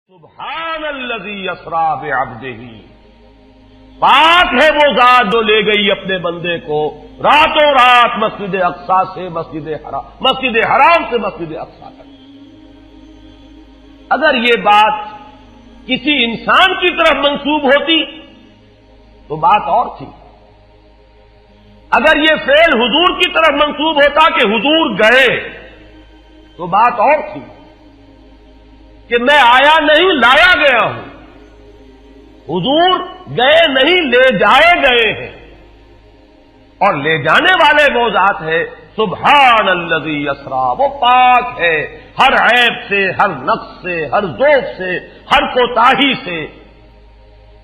سبحان الذی اسری بعبدہ، پاک ہے وہ ذات جو لے گئی اپنے بندے کو راتوں رات مسجد اقصی سے مسجد حرام سے مسجد اقصی تک۔ اگر یہ بات کسی انسان کی طرف منسوب ہوتی تو بات اور تھی، اگر یہ فعل حضور کی طرف منسوب ہوتا کہ حضور گئے تو بات اور تھی کہ میں آیا نہیں لایا گیا ہوں، حضور گئے نہیں لے جائے گئے ہیں، اور لے جانے والے وہ ذات ہے سبحان الذی اسری، وہ پاک ہے ہر عیب سے، ہر نقص سے، ہر ذوق سے، ہر کوتاہی سے،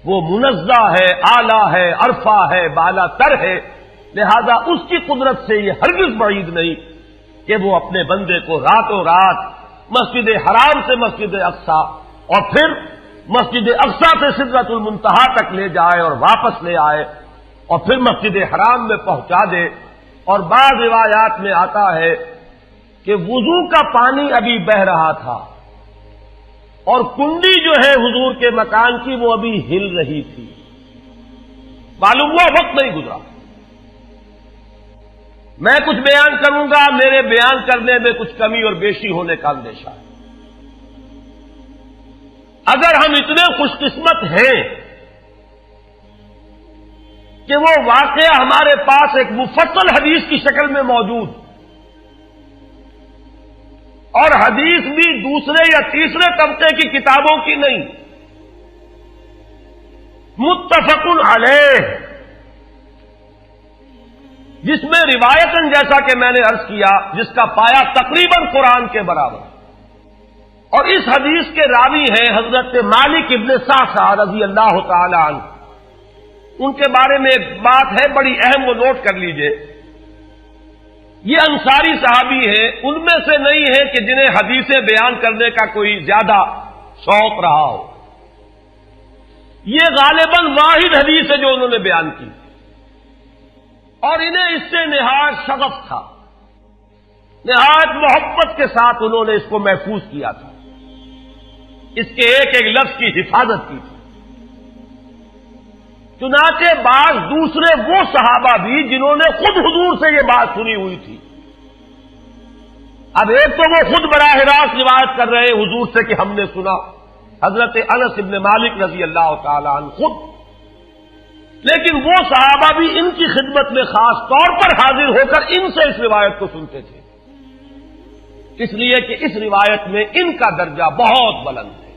وہ منزہ ہے، اعلیٰ ہے، عرفہ ہے، بالا تر ہے، لہذا اس کی قدرت سے یہ ہرگز بعید نہیں کہ وہ اپنے بندے کو راتوں رات مسجد حرام سے مسجد اقصی اور پھر مسجد اقصی سے سدرۃ المنتہا تک لے جائے اور واپس لے آئے اور پھر مسجد حرام میں پہنچا دے۔ اور بعض روایات میں آتا ہے کہ وضو کا پانی ابھی بہ رہا تھا اور کنڈی جو ہے حضور کے مکان کی وہ ابھی ہل رہی تھی، معلوم ہوا وقت نہیں گزرا۔ میں کچھ بیان کروں گا، میرے بیان کرنے میں کچھ کمی اور بیشی ہونے کا اندیشہ ہے۔ اگر ہم اتنے خوش قسمت ہیں کہ وہ واقعہ ہمارے پاس ایک مفصل حدیث کی شکل میں موجود، اور حدیث بھی دوسرے یا تیسرے طبقے کی کتابوں کی نہیں، متفق علیہ، جس میں روایتاً جیسا کہ میں نے عرض کیا جس کا پایا تقریباً قرآن کے برابر، اور اس حدیث کے راوی ہیں حضرت مالک ابن صعصعہ رضی اللہ تعالی عنہ۔ ان کے بارے میں ایک بات ہے بڑی اہم، وہ نوٹ کر لیجئے۔ یہ انصاری صحابی ہیں، ان میں سے نہیں ہے کہ جنہیں حدیثیں بیان کرنے کا کوئی زیادہ شوق رہا ہو، یہ غالباً واحد حدیث ہے جو انہوں نے بیان کی، اور انہیں اس سے نہایت شغف تھا، نہایت محبت کے ساتھ انہوں نے اس کو محفوظ کیا تھا، اس کے ایک ایک لفظ کی حفاظت کی تھی۔ چنانچہ بعض دوسرے وہ صحابہ بھی جنہوں نے خود حضور سے یہ بات سنی ہوئی تھی، اب ایک تو وہ خود براہ راست روایت کر رہے حضور سے کہ ہم نے سنا، حضرت انس ابن مالک رضی اللہ تعالی عنہ خود، لیکن وہ صحابہ بھی ان کی خدمت میں خاص طور پر حاضر ہو کر ان سے اس روایت کو سنتے تھے، اس لیے کہ اس روایت میں ان کا درجہ بہت بلند ہے،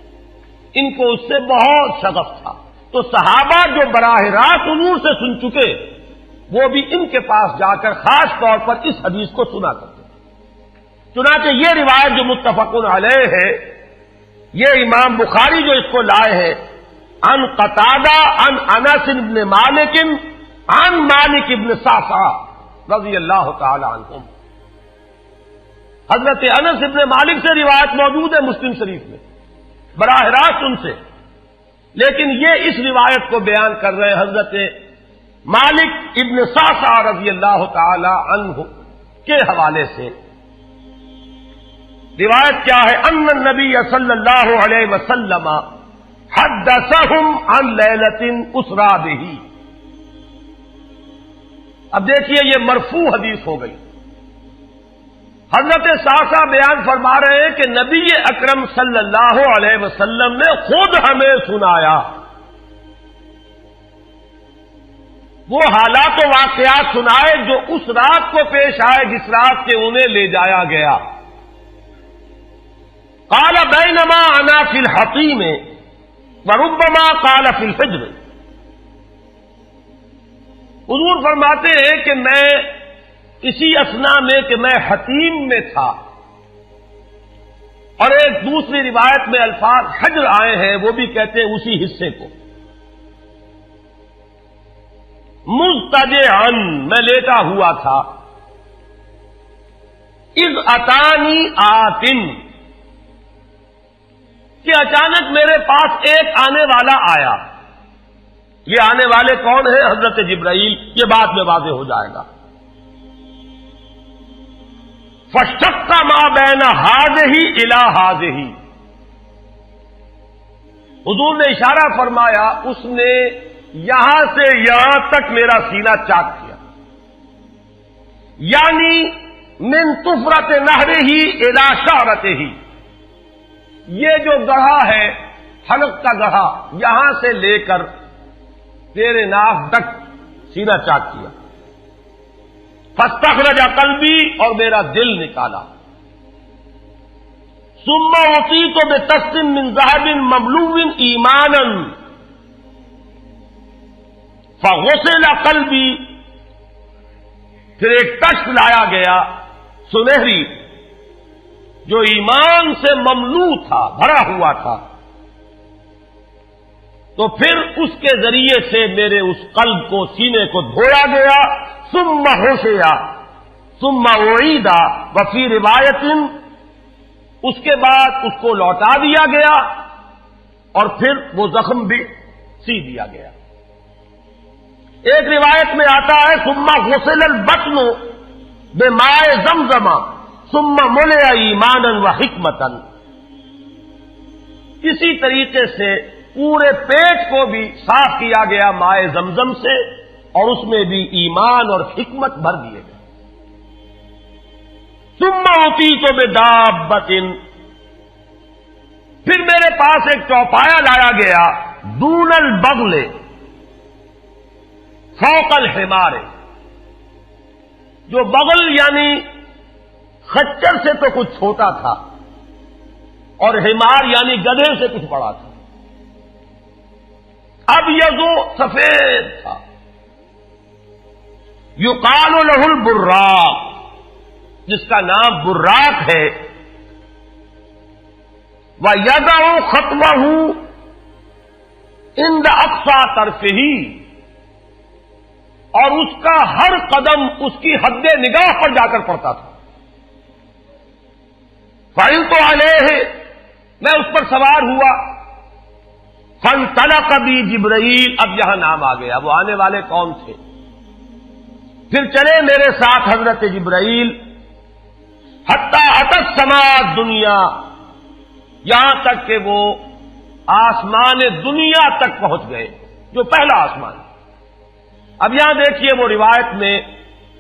ان کو اس سے بہت شغف تھا، تو صحابہ جو براہ راست حضور سے سن چکے وہ بھی ان کے پاس جا کر خاص طور پر اس حدیث کو سنا کرتے تھے۔ چنانچہ یہ روایت جو متفق علیہ ہے، یہ امام بخاری جو اس کو لائے ہیں عن قتادہ عن انس بن مالک عن مالک ابن صعصعہ رضی اللہ تعالی عنہم، حضرت انس ابن مالک سے روایت موجود ہے مسلم شریف میں براہ راست ان سے، لیکن یہ اس روایت کو بیان کر رہے ہیں حضرت مالک ابن صعصعہ رضی اللہ تعالی عنہ کے حوالے سے۔ روایت کیا ہے؟ ان النبی صلی اللہ علیہ وسلم حدثهم عن لیلۃ اسری بہ۔ اب دیکھیے یہ مرفوع حدیث ہو گئی، حضرت صعصعہ بیان فرما رہے ہیں کہ نبی اکرم صلی اللہ علیہ وسلم نے خود ہمیں سنایا، وہ حالات و واقعات سنائے جو اس رات کو پیش آئے جس رات کے انہیں لے جایا گیا۔ قال بینما انا فی الحطیم وربما قال فی الفجر، حضور فرماتے ہیں کہ میں اسی اثنا میں کہ میں حتیم میں تھا، اور ایک دوسری روایت میں الفاظ حجر آئے ہیں وہ بھی کہتے ہیں اسی حصے کو، مضطجعا میں لیٹا ہوا تھا، اذ اتانی آتن کہ اچانک میرے پاس ایک آنے والا آیا۔ یہ آنے والے کون ہیں؟ حضرت جبرائیل، یہ بعد میں واضح ہو جائے گا۔ فَاشْتَقَّ مَا بَيْنَ هَٰذِهِ إِلَىٰ هَٰذِهِ، حضور نے اشارہ فرمایا، اس نے یہاں سے یہاں تک میرا سینہ چاک کیا، یعنی من طفرت نہرہ الی شعرتہ، یہ جو گڑھا ہے حلق کا گڑھا، یہاں سے لے کر تیرے ناک تک سینہ چاک کیا، فاستخرج قلبی، اور میرا دل نکالا، ثم اعطیت بطست من ذهب مملوء ایمانا فغسل قلبی، پھر ایک تشت لایا گیا سنہری جو ایمان سے مملوء تھا، بھرا ہوا تھا، تو پھر اس کے ذریعے سے میرے اس قلب کو، سینے کو دھویا گیا، ثم غسل ثم اعید وفی روایت، اس کے بعد اس کو لوٹا دیا گیا اور پھر وہ زخم بھی سی دیا گیا۔ ایک روایت میں آتا ہے ثم غسل البطن بماء زمزم ثم ملئ ایمانا وحکمتا، اسی طریقے سے پورے پیٹ کو بھی صاف کیا گیا ماء زمزم سے، اور اس میں بھی ایمان اور حکمت بھر دیے گئے۔ ثم اعطیت بدابۃ، پھر میرے پاس ایک چوپایا لایا گیا، دون البغل فوق الحمار، جو بغل یعنی خچر سے تو کچھ چھوٹا تھا، اور حمار یعنی گدھے سے کچھ بڑا تھا، اب یہ جو سفید تھا، یقال لہ البراق، جس کا نام براق ہے، وَيَدَعُ خَطْوَهُ عِنْدَ أَقْصَى طَرْفِهِ، اور اس کا ہر قدم اس کی حد نگاہ پر جا کر پڑتا تھا۔ فَعِلْتُ عَلَيْهِ، میں اس پر سوار ہوا، فَانْطَلَقَ بِي جِبْرَائیل، اب یہاں نام آ گیا، وہ آنے والے کون تھے؟ پھر چلے میرے ساتھ حضرت جبرائیل، حتی اتی السماء الدنیا، یہاں تک کہ وہ آسمان دنیا تک پہنچ گئے، جو پہلا آسمان۔ اب یہاں دیکھیے وہ روایت میں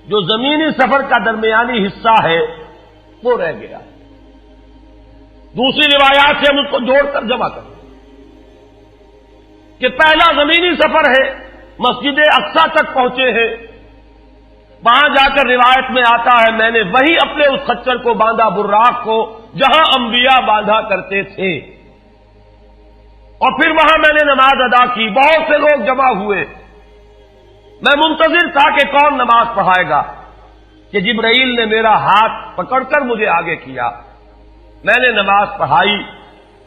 جو زمینی سفر کا درمیانی حصہ ہے وہ رہ گیا، دوسری روایات سے ہم اس کو جوڑ کر جمع کریں کہ پہلا زمینی سفر ہے، مسجد اقصیٰ تک پہنچے ہیں، وہاں جا کر روایت میں آتا ہے میں نے وہی اپنے اس خچر کو باندھا، براق کو، جہاں انبیاء باندھا کرتے تھے، اور پھر وہاں میں نے نماز ادا کی، بہت سے لوگ جمع ہوئے، میں منتظر تھا کہ کون نماز پڑھائے گا، کہ جبرائیل نے میرا ہاتھ پکڑ کر مجھے آگے کیا، میں نے نماز پڑھائی،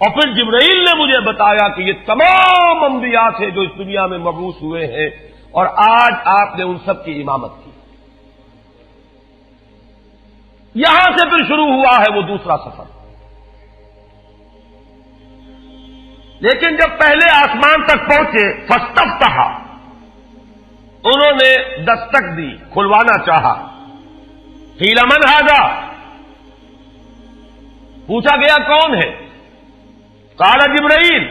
اور پھر جبرائیل نے مجھے بتایا کہ یہ تمام انبیاء تھے جو اس دنیا میں مبعوث ہوئے ہیں، اور آج آپ نے ان سب کی امامت کی۔ یہاں سے پھر شروع ہوا ہے وہ دوسرا سفر، لیکن جب پہلے آسمان تک پہنچے، فاستفتح، انہوں نے دستک دی، کھلوانا چاہا، قیل من ھذا، پوچھا گیا کون ہے؟ قال جبرائیل،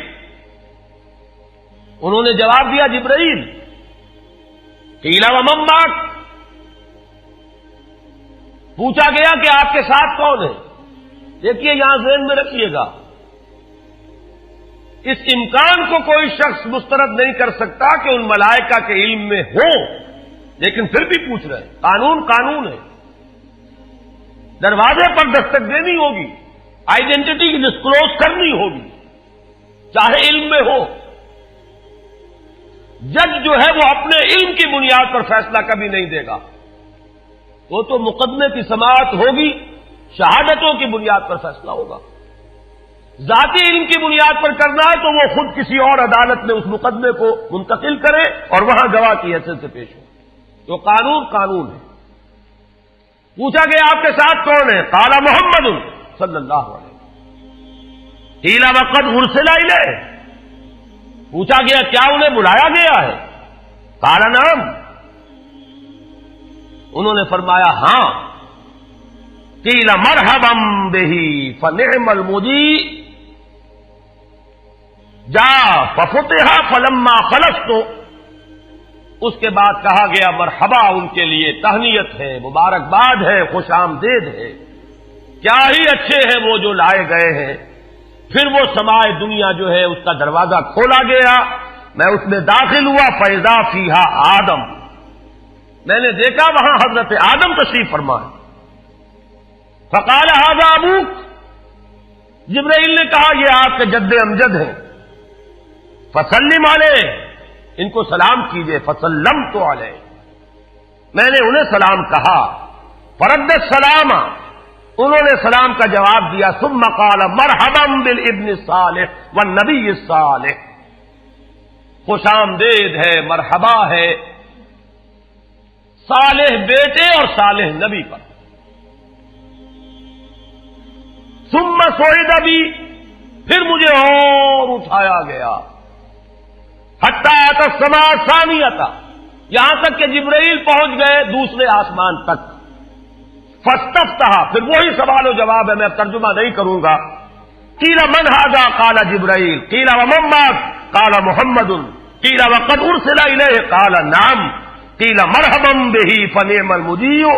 انہوں نے جواب دیا جبرائیل۔ قیل ومن معک، پوچھا گیا کہ آپ کے ساتھ کون ہے؟ دیکھیے یہاں ذہن میں رکھیے گا، اس امکان کو کوئی شخص مسترد نہیں کر سکتا کہ ان ملائکہ کے علم میں ہو، لیکن پھر بھی پوچھ رہے ہیں، قانون قانون ہے، دروازے پر دستک دینی ہوگی، آئیڈینٹی ڈسکلوز کرنی ہوگی، چاہے علم میں ہو۔ جج جو ہے وہ اپنے علم کی بنیاد پر فیصلہ کبھی نہیں دے گا، وہ تو مقدمے کی سماعت ہوگی، شہادتوں کی بنیاد پر فیصلہ ہوگا۔ ذاتی علم کی بنیاد پر کرنا ہے تو وہ خود کسی اور عدالت میں اس مقدمے کو منتقل کرے اور وہاں گواہ کی حیثیت سے پیش ہو، تو قانون قانون ہے۔ پوچھا گیا آپ کے ساتھ کون ہے؟ قال محمد صلی اللہ علیہ وسلم۔ قیل وقد ارسل الیہ، پوچھا گیا کیا انہیں بلایا گیا ہے؟ قال نعم، انہوں نے فرمایا ہاں۔ قیل مرحبا بہ فنعم المجیء، جا ففتح فلما خلصت، اس کے بعد کہا گیا مرحبا ان کے لیے، تہنیت ہے، مبارکباد ہے، خوش آمدید ہے، کیا ہی اچھے ہیں وہ جو لائے گئے ہیں۔ پھر وہ سمائے دنیا جو ہے اس کا دروازہ کھولا گیا، میں اس میں داخل ہوا، فیضا فیہا آدم، میں نے دیکھا وہاں حضرت آدم تشریف فرما ہے۔ فقال ھذا ابوک، جبرائیل نے کہا یہ آپ کے جد امجد ہیں، فسلم علیہ، ان کو سلام کیجئے، فسلمت علیہ، میں نے انہیں سلام کہا، فرد السلام، انہوں نے سلام کا جواب دیا، ثم قال مرحبا بالابن الصالح والنبی الصالح، خوش آمدید ہے، مرحبا ہے صالح بیٹے اور صالح نبی پر۔ ثم صعد بی، پھر مجھے اور اٹھایا گیا، حتی اتى السماء الثانیۃ، یہاں تک کہ جبرائیل پہنچ گئے دوسرے آسمان تک۔ فاستفتح، پھر وہی سوال و جواب ہے، میں اب ترجمہ نہیں کروں گا۔ قیل من ھذا قال جبرائیل، قیل ومن معک قال محمد، قیل وقد ارسل الیہ قال نعم، قیل مرحبا بہ فنعم المجیء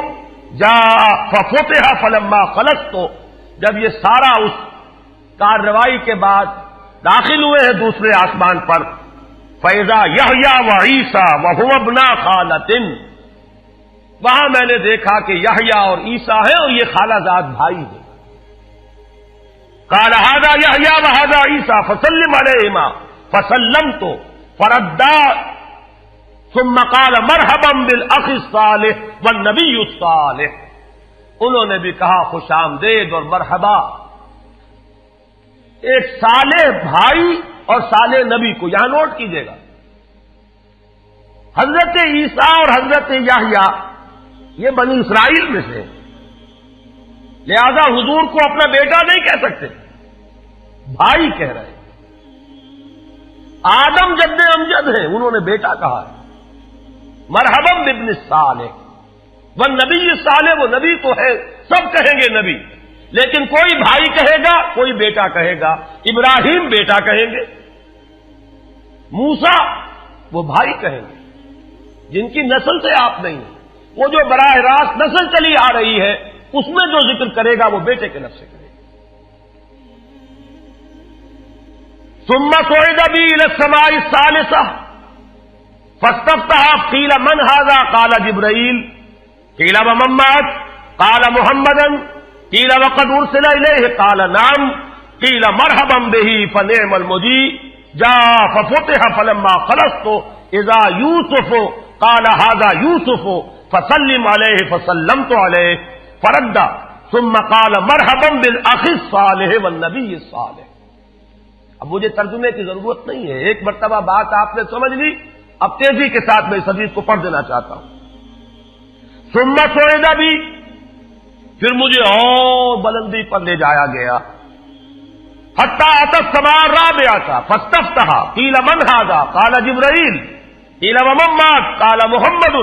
جاء ففتح فلما خلصت، جب یہ سارا اس کارروائی کے بعد داخل ہوئے ہیں دوسرے آسمان پر، فیضا یحییٰ وعیسیٰ وہو ابنا خالۃ، وہاں میں نے دیکھا کہ یحییٰ اور عیسیٰ ہیں اور یہ خالہ زاد بھائی ہیں۔ قال ھذا یحییٰ وھذا عیسیٰ فسلم علیہما، فسلمت فردا، ثم قال مرحبا بالاخ الصالح والنبی الصالح، انہوں نے بھی کہا خوش آمدید اور مرحبا ایک صالح بھائی اور صالح نبی کو، یہاں نوٹ کیجئے گا، حضرت عیسیٰ اور حضرت یحییٰ یہ بنی اسرائیل میں سے، لہذا حضور کو اپنا بیٹا نہیں کہہ سکتے، بھائی کہہ رہے ہیں۔ آدم جد امجد ہیں، انہوں نے بیٹا کہا ہے، مرحبا بابن الصالح والنبی الصالح، وہ نبی تو ہے، سب کہیں گے نبی، لیکن کوئی بھائی کہے گا، کوئی بیٹا کہے گا، ابراہیم بیٹا کہیں گے، موسیٰ وہ بھائی کہیں گے، جن کی نسل سے آپ نہیں ہیں، وہ جو براہ راست نسل چلی آ رہی ہے اس میں جو ذکر کرے گا وہ بیٹے کے نفس سے کرے گا۔ ثم صعد بی الی السماء الثالثہ فاستفتح، قیل من ھذا قال جبرائیل، قیل ومن معک قال محمدا، قیل وقد ارسل الیہ قال نعم، قیل مرحبا بہ فنعم المجیء جاء ففتح فلما خلصت اذا یوسف قال ھذا یوسف فسلم علیہ، فسلمت علیہ، فرد، ثم قال مرحبا بالاخ الصالح والنبی الصالح۔ اب مجھے ترجمے کی ضرورت نہیں ہے، ایک مرتبہ بات آپ نے سمجھ لی، اب تیزی کے ساتھ میں اس حدیث کو پڑھ دینا چاہتا ہوں۔ ثم صعد بی، پھر مجھے اور بلندی پر لے جایا گیا، حتی اتى السماء الرابعۃ فاستفتح، قیل من ھذا قال جبرائیل، قیل ومن معک قال محمد،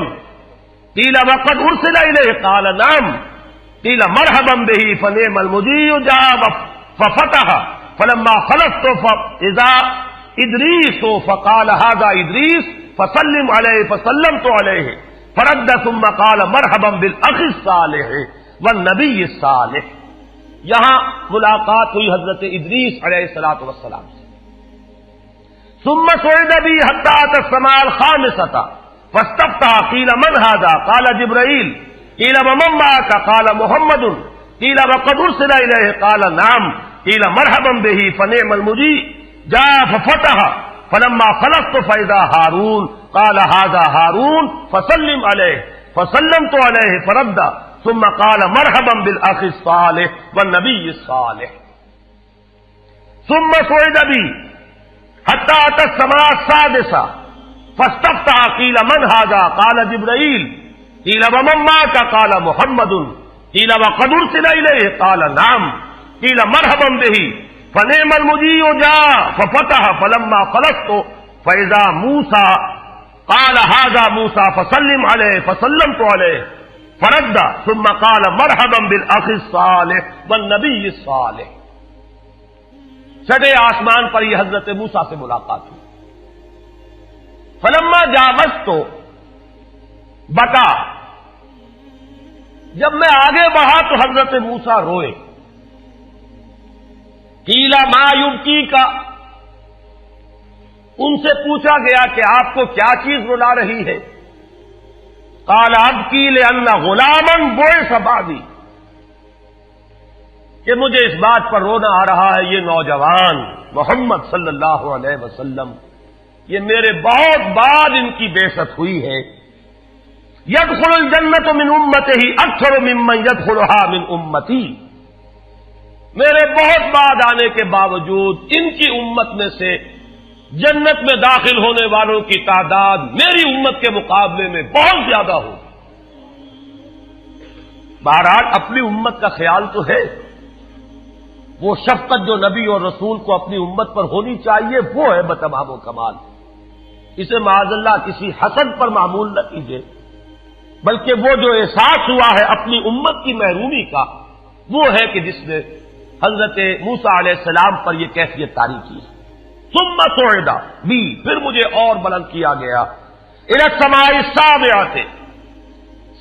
قیل وقد ارسل الیہ قال نعم، قیل مرحبا بہ فنعم المجیء جاء ففتح فلما خلصت فاذا ادریس فقال ھذا ادریس فسلم علیہ، فسلمت علیہ، فرد، ثم قال مرحبا بالاخ الصالح والنبی الصالح۔ یہاں ملاقات ہوئی حضرت ادریس علیہ الصلوۃ والسلام سے۔ ثم صعد بی حتی اتى السماء الخامسۃ فاستفتح، قیل من ھذا قال جبرائیل، قیل ومن معک قال محمد، قیل وقد ارسل الیہ قال نعم، قیل مرحبا بہ فنعم المجیء جاء ففتح فلما خلصت فاذا ہارون قال ھذا ہارون فسلم علیہ، فسلمت علیہ، فرد، ثم قال مرحبا بالاخ الصالح والنبی الصالح۔ ثم صعد بی حتی اتى السماء السادسۃ فاستفتح، قیل من ھذا قال جبرائیل، قیل ومن معک قال محمد، قیل وقد ارسل الیہ قال نعم، قیل مرحبا بہ فنعم المجیء جاء ففتح فلما خلصت فاذا موسیٰ قال ھذا موسیٰ فسلم علیہ، فسلمت علیہ، فرد، ثم قال مرحبا بالاخ الصالح والنبی الصالح۔ چھٹے آسمان پر یہ حضرت موسیٰ سے ملاقات ہوئی. فلما جاوزت تو بتا، جب میں آگے بڑھا تو حضرت موسیٰ روئے. قیل ما یبکیک، ان سے پوچھا گیا کہ آپ کو کیا چیز رلا رہی ہے؟ قال ابکی لأن غلاما بعث بعدی، کہ مجھے اس بات پر رونا آ رہا ہے یہ نوجوان محمد صلی اللہ علیہ وسلم، یہ میرے بہت بعد ان کی بعثت ہوئی ہے. يدخل الجنت من امتہ اکثر ممن يدخلها من امتی، میرے بہت بعد آنے کے باوجود ان کی امت میں سے جنت میں داخل ہونے والوں کی تعداد میری امت کے مقابلے میں بہت زیادہ ہوگی. بہرحال اپنی امت کا خیال تو ہے، وہ شفقت جو نبی اور رسول کو اپنی امت پر ہونی چاہیے وہ ہے بتمام و کمال. اسے معاذ اللہ کسی حسد پر معمول نہ کیجیے، بلکہ وہ جو احساس ہوا ہے اپنی امت کی محرومی کا، وہ ہے کہ جس نے حضرت موسیٰ علیہ السلام پر یہ کیفیت طاری کی. ثم صعد بی، پھر مجھے اور بلند کیا گیا الی السماء السابعۃ،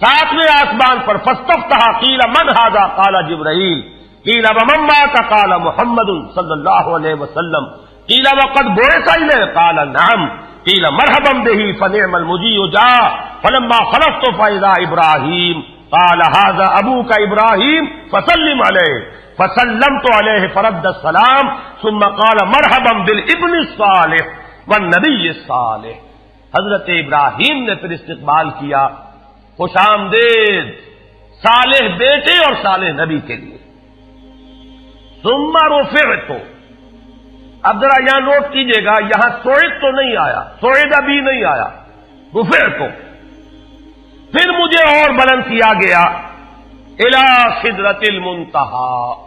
ساتویں آسمان پر. فاستفتح قیل من ھذا قال جبرائیل، قیل ومن معک قال محمد صلی اللہ علیہ وسلم، قیل وقد بعث الیہ قال نعم، قیل مرحبا بہ فنعم المجیء جاء. فلما خلفت فاذا ابراہیم قال ھذا ابوک ابراہیم فسلم علیہ، فسلمت علیہ فرد السلام ثم قال مرحبا بالابن الصالح والنبی الصالح. حضرت ابراہیم نے پھر استقبال کیا، خوش آمدید صالح بیٹے اور صالح نبی کے لیے. ثم رفعت، اب ذرا یہاں نوٹ کیجئے گا، یہاں صعد تو نہیں آیا، صعد ابھی نہیں آیا، رفعت. پھر مجھے اور بلند کیا گیا الی سدرۃ المنتہی،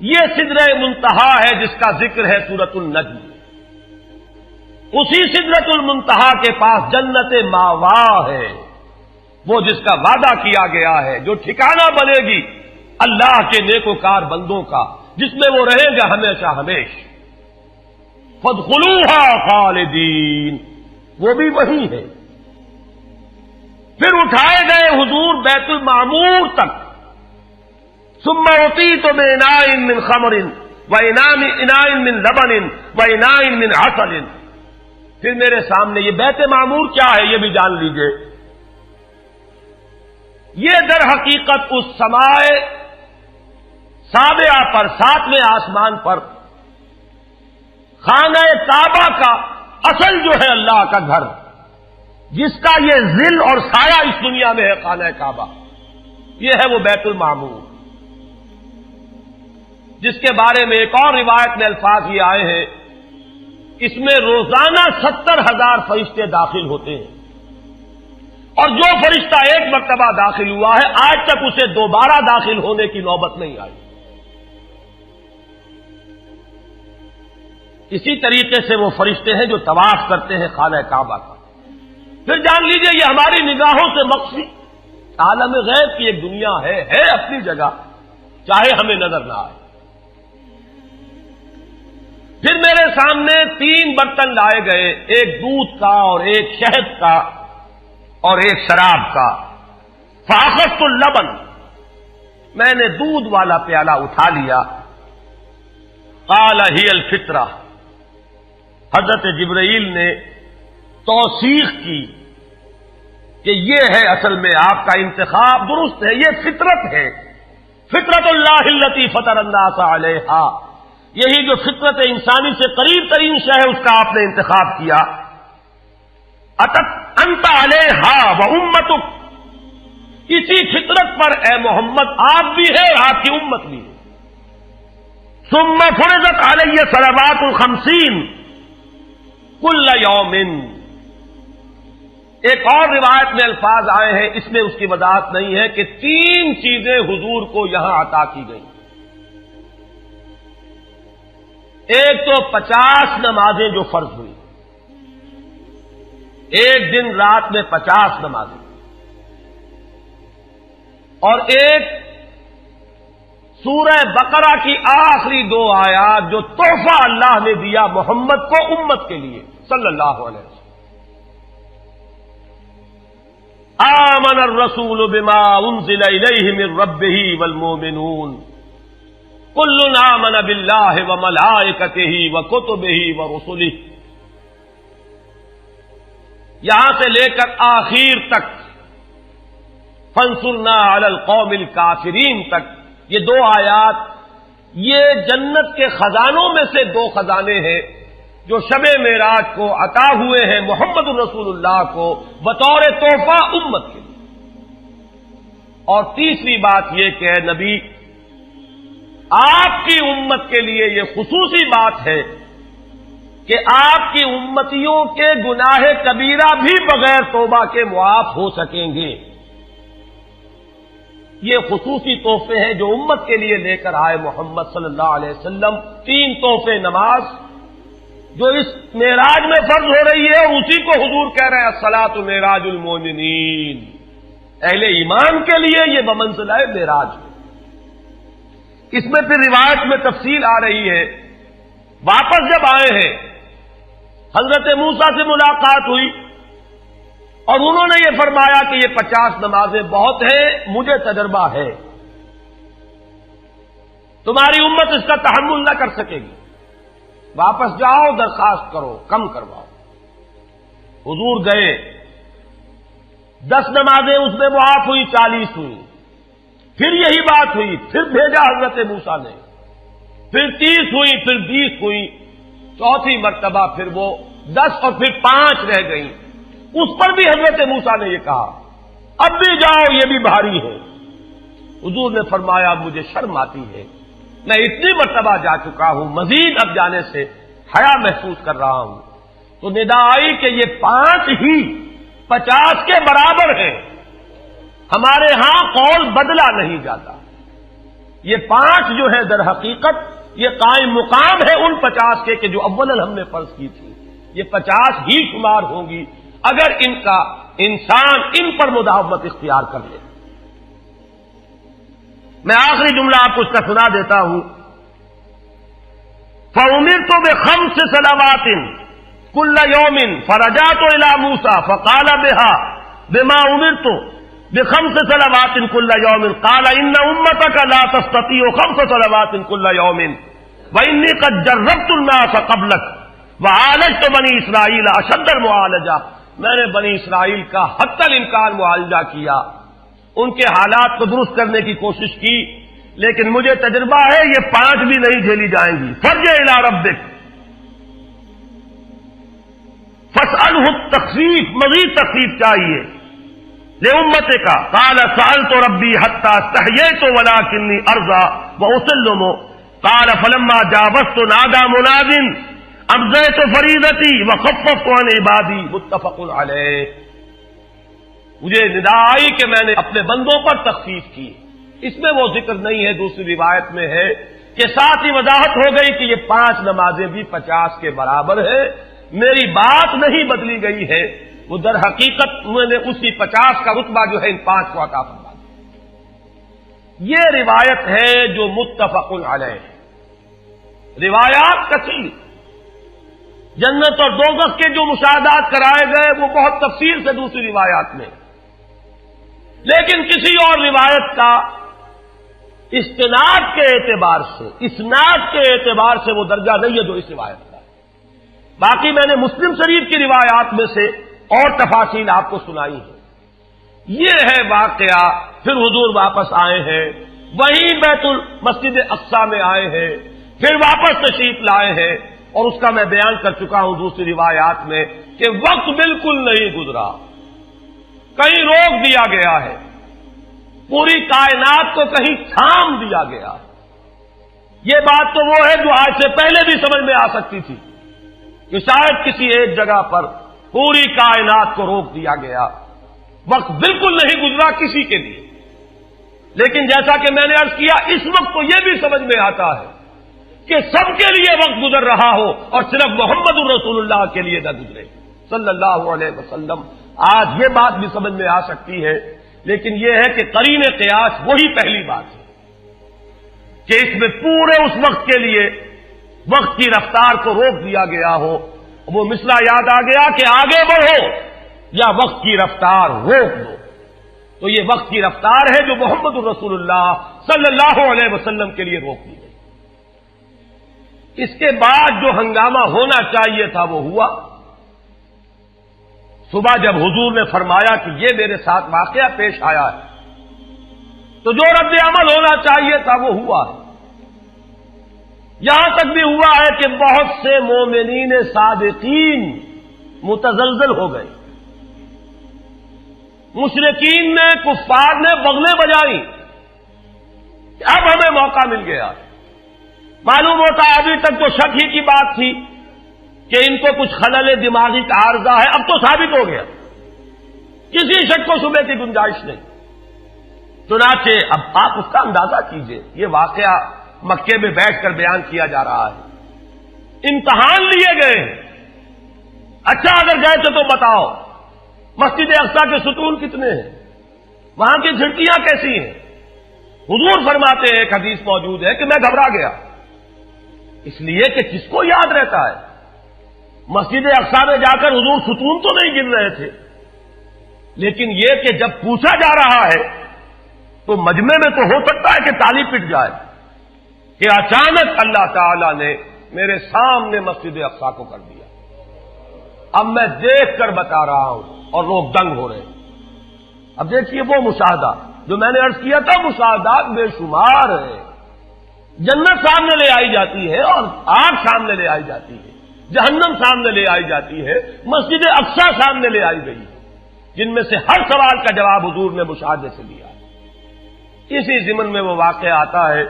یہ سدرہ منتہا ہے جس کا ذکر ہے سورۃ النجم. اسی سدرۃ المنتہا کے پاس جنت ماوا ہے، وہ جس کا وعدہ کیا گیا ہے، جو ٹھکانہ بنے گی اللہ کے نیکوکار بندوں کا، جس میں وہ رہیں گے ہمیشہ ہمیش. فادخلوها خالدین، وہ بھی وہی ہے. پھر اٹھائے گئے حضور بیت المعمور تک. ثم اعطیت باناء من خمر واناء من لبن واناء من عسل، پھر میرے سامنے یہ بیت معمور کیا ہے یہ بھی جان لیجئے. یہ در حقیقت اس سماء سابعہ پر، ساتویں آسمان پر خانہ کعبہ کا اصل جو ہے اللہ کا گھر، جس کا یہ ظل اور سایہ اس دنیا میں ہے خانہ کعبہ، یہ ہے وہ بیت المعمور، جس کے بارے میں ایک اور روایت میں الفاظ یہ آئے ہیں، اس میں روزانہ 70,000 فرشتے داخل ہوتے ہیں، اور جو فرشتہ ایک مرتبہ داخل ہوا ہے آج تک اسے دوبارہ داخل ہونے کی نوبت نہیں آئی. اسی طریقے سے وہ فرشتے ہیں جو طواف کرتے ہیں خانہ کعبہ کا. پھر جان لیجئے یہ ہماری نگاہوں سے مخفی عالم غیب کی ایک دنیا ہے اپنی جگہ، چاہے ہمیں نظر نہ آئے. پھر میرے سامنے 3 برتن لائے گئے، ایک دودھ کا اور ایک شہد کا اور ایک شراب کا. فاخذت اللبن، میں نے دودھ والا پیالہ اٹھا لیا. قال ہی الفطرہ، حضرت جبرائیل نے توثیق کی کہ یہ ہے اصل میں آپ کا انتخاب درست ہے، یہ فطرت ہے. فطرت اللہ التی فطر الناس علیہا، یہی جو فطرت انسانی سے قریب ترین شے ہے اس کا آپ نے انتخاب کیا. اتت انت علیہا و امتک، اسی فطرت پر اے محمد آپ بھی ہے آپ کی امت بھی ہے. ثم فرضت علی صلوات 50 کل یوم، ایک اور روایت میں الفاظ آئے ہیں، اس میں اس کی وضاحت نہیں ہے کہ 3 چیزیں حضور کو یہاں عطا کی گئی. ایک تو 50 نمازیں جو فرض ہوئی، ایک دن رات میں 50 نمازیں، اور ایک سورہ بقرہ کی آخری 2 آیات جو تحفہ اللہ نے دیا محمد کو امت کے لیے صلی اللہ علیہ وسلم. آمن الرسول بما انزل الیہ من ربہ والمؤمنون کل آمن باللہ وملائکتہ وکتبہ ورسلہ. یہاں سے لے کر آخر تک فانصرنا علی القوم الکافرین تک یہ 2 آیات یہ جنت کے خزانوں میں سے 2 خزانے ہیں جو شب معراج کو عطا ہوئے ہیں محمد الرسول اللہ کو بطور تحفہ امت کے لیے. اور تیسری بات یہ کہ اے نبی آپ کی امت کے لیے یہ خصوصی بات ہے کہ آپ کی امتیوں کے گناہ کبیرہ بھی بغیر توبہ کے معاف ہو سکیں گے. یہ خصوصی تحفے ہیں جو امت کے لیے لے کر آئے محمد صلی اللہ علیہ وسلم. 3 تحفے نماز جو اس معراج میں فرض ہو رہی ہے اور اسی کو حضور کہہ رہے ہیں الصلاۃ معراج المومنین. اہل ایمان کے لیے یہ بمنزلہ معراج ہے. اس میں پھر روایت میں تفصیل آ رہی ہے. واپس جب آئے ہیں حضرت موسیٰ سے ملاقات ہوئی اور انہوں نے یہ فرمایا کہ یہ 50 نمازیں بہت ہیں, مجھے تجربہ ہے, تمہاری امت اس کا تحمل نہ کر سکے گی, واپس جاؤ درخواست کرو کم کرواؤ. حضور گئے, 10 نمازیں اس میں معاف ہوئی, 40 ہوئی. پھر یہی بات ہوئی, پھر بھیجا حضرت موسیٰ نے, پھر 30 ہوئی, پھر 20 ہوئی, چوتھی مرتبہ پھر وہ 10 اور پھر 5 رہ گئیں. اس پر بھی حضرت موسیٰ نے یہ کہا اب بھی جاؤ یہ بھی بھاری ہے. حضور نے فرمایا مجھے شرم آتی ہے, میں اتنی مرتبہ جا چکا ہوں, مزید اب جانے سے حیا محسوس کر رہا ہوں. تو ندا آئی کہ یہ 5 ہی 50 کے برابر ہیں. ہمارے ہاں قول بدلا نہیں جاتا. یہ 5 جو ہے در حقیقت یہ قائم مقام ہے ان 50 کے کہ جو اولا ہم نے فرض کی تھی. یہ 50 ہی شمار ہوں گی اگر ان کا انسان ان پر مداومت اختیار کر لے. میں آخری جملہ آپ کو اس کا سنا دیتا ہوں. فَأُمِرْتُ بِخَمْسِ صَلَوَاتٍ كُلَّ يَوْمٍ فَرَجَعْتُ إِلَىٰ مُوسَىٰ فَقَالَ بِمَا أُمِرْتُ بِخَمْسِ صَلَوَاتٍ كُلَّ يَوْمٍ قَالَ إِنَّ أُمَّتَكَ لَا تَسْتَطِيعُ 5 صَلَوَاتٍ كُلَّ يَوْمٍ وَإِنِّي قَدْ جَرَّبْتُ النَّاسَ قَبْلَكَ وَعَالَجْتُ بَنِي إِسْرَائِيلَ أَشَدَّ الْمُعَالَجَةِ. میں نے بنی اسرائیل کا حتی الامکان معالجہ کیا, ان کے حالات کو درست کرنے کی کوشش کی, لیکن مجھے تجربہ ہے یہ 5 بھی نہیں جھیلی جائیں گی. فَارْجِعْ إِلَىٰ رَبِّكَ فَاسْأَلْهُ التَّخْفِيفَ, مزید تخفیف چاہیے لِأُمَّتِكَ قَالَ سَأَلْتُ رَبِّي حَتَّىٰ اسْتَحْيَيْتُ وَلَٰكِنِّي أَرْضَىٰ وَأُسِلُّمُ قَالَ فَلَمَّا جَاوَزْتُ نَادَىٰ مُنَادٍ ابزیت فریضتی وخففت عن عبادی. متفق علیہ. مجھے ندا آئی کہ میں نے اپنے بندوں پر تخفیف کی. اس میں وہ ذکر نہیں ہے, دوسری روایت میں ہے کہ ساتھ ہی وضاحت ہو گئی کہ یہ 5 نمازیں بھی 50 کے برابر ہے. میری بات نہیں بدلی گئی ہے, وہ در حقیقت میں نے اسی 50 کا رتبہ جو ہے ان 5 کو عطا فرما دیا. یہ روایت ہے جو متفق علیہ. روایات کثیر, جنت اور دوزخ کے جو مشاہدات کرائے گئے وہ بہت تفصیل سے دوسری روایات میں, لیکن کسی اور روایت کا استناد کے اعتبار سے, اسناد کے اعتبار سے وہ درجہ نہیں ہے جو اس روایت کا ہے. باقی میں نے مسلم شریف کی روایات میں سے اور تفاصیل آپ کو سنائی ہے. یہ ہے واقعہ. پھر حضور واپس آئے ہیں, وہیں بیت المسجد اقصی میں آئے ہیں, پھر واپس تشریف لائے ہیں, اور اس کا میں بیان کر چکا ہوں دوسری روایات میں کہ وقت بالکل نہیں گزرا, کہیں روک دیا گیا ہے, پوری کائنات کو کہیں تھام دیا گیا. یہ بات تو وہ ہے جو آج سے پہلے بھی سمجھ میں آ سکتی تھی کہ شاید کسی ایک جگہ پر پوری کائنات کو روک دیا گیا. وقت بالکل نہیں گزرا کسی کے لیے, لیکن جیسا کہ میں نے عرض کیا اس وقت تو یہ بھی سمجھ میں آتا ہے کہ سب کے لیے وقت گزر رہا ہو اور صرف محمد الرسول اللہ کے لیے نہ گزرے صلی اللہ علیہ وسلم. آج یہ بات بھی سمجھ میں آ سکتی ہے, لیکن یہ ہے کہ قرین قیاس وہی پہلی بات ہے. کہ اس میں پورے اس وقت کے لیے وقت کی رفتار کو روک دیا گیا ہو. وہ مسئلہ یاد آ گیا کہ آگے بڑھو یا وقت کی رفتار روک دو. تو یہ وقت کی رفتار ہے جو محمد الرسول اللہ صلی اللہ علیہ وسلم کے لیے روک دی گئی. اس کے بعد جو ہنگامہ ہونا چاہیے تھا وہ ہوا. صبح جب حضور نے فرمایا کہ یہ میرے ساتھ واقعہ پیش آیا ہے تو جو رد عمل ہونا چاہیے تھا وہ ہوا ہے. یہاں تک بھی ہوا ہے کہ بہت سے مومنین صادقین متزلزل ہو گئے. مشرکین نے کفار نے بغلیں بجائی کہ اب ہمیں موقع مل گیا. معلوم ہوتا ابھی تک تو شک ہی کی بات تھی کہ ان کو کچھ خلل دماغی کا عارضہ ہے. اب تو ثابت ہو گیا, کسی شک کو شبے کی گنجائش نہیں. چنانچہ اب آپ اس کا اندازہ کیجئے, یہ واقعہ مکے میں بیٹھ کر بیان کیا جا رہا ہے. امتحان لیے گئے ہیں. اچھا اگر گئے تھے تو بتاؤ مسجد اقصی کے ستون کتنے ہیں, وہاں کی کھڑکیاں کیسی ہیں. حضور فرماتے ہیں, ایک حدیث موجود ہے کہ میں گھبرا گیا, اس لیے کہ کس کو یاد رہتا ہے. مسجد اقصی میں جا کر حضور ستون تو نہیں گن رہے تھے, لیکن یہ کہ جب پوچھا جا رہا ہے تو مجمع میں تو ہو سکتا ہے کہ تالی پٹ جائے کہ اچانک اللہ تعالی نے میرے سامنے مسجد اقصی کو کر دیا. اب میں دیکھ کر بتا رہا ہوں اور لوگ دنگ ہو رہے ہیں. اب دیکھیے وہ مشاہدہ جو میں نے عرض کیا تھا, مشاہدات بے شمار ہیں. جنت سامنے لے آئی جاتی ہے اور آگ سامنے لے آئی جاتی ہے, جہنم سامنے لے آئی جاتی ہے, مسجد اقصی سامنے لے آئی گئی ہے, جن میں سے ہر سوال کا جواب حضور نے مشاہدے سے لیا. اسی ضمن میں وہ واقعہ آتا ہے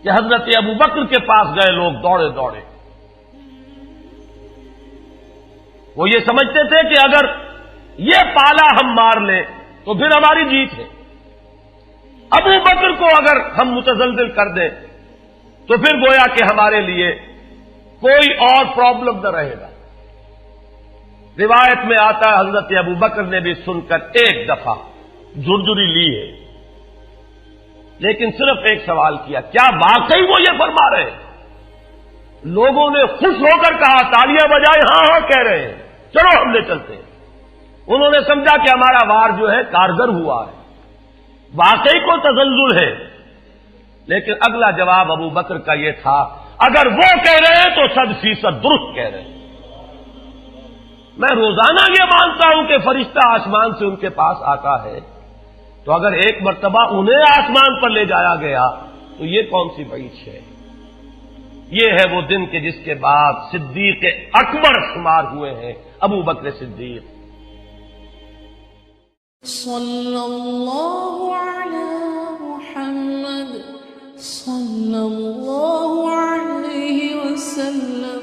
کہ حضرت ابو بکر کے پاس گئے لوگ دوڑے دوڑے. وہ یہ سمجھتے تھے کہ اگر یہ پالا ہم مار لیں تو پھر ہماری جیت ہے. ابو بکر کو اگر ہم متزلزل کر دیں تو پھر گویا کہ ہمارے لیے کوئی اور پرابلم نہ رہے گا. روایت میں آتا ہے حضرت ابو بکر نے بھی سن کر ایک دفعہ جھرجھری لی ہے, لیکن صرف ایک سوال کیا, کیا واقعی وہ یہ فرما رہے ہیں؟ لوگوں نے خوش ہو کر کہا, تالیاں بجائے, ہاں ہاں کہہ رہے ہیں, چلو ہم لے چلتے ہیں. انہوں نے سمجھا کہ ہمارا وار جو ہے کارگر ہوا ہے, واقعی کو تزلزل ہے. لیکن اگلا جواب ابو بکر کا یہ تھا, اگر وہ کہہ رہے ہیں تو 100% درست کہہ رہے ہیں. میں روزانہ یہ مانتا ہوں کہ فرشتہ آسمان سے ان کے پاس آتا ہے, تو اگر ایک مرتبہ انہیں آسمان پر لے جایا گیا تو یہ کون سی بڑی ہے. یہ ہے وہ دن کہ جس کے بعد صدیق اکبر شمار ہوئے ہیں ابو بکر صدیق. صلی اللہ علی محمد صلی اللہ علیہ وسلم.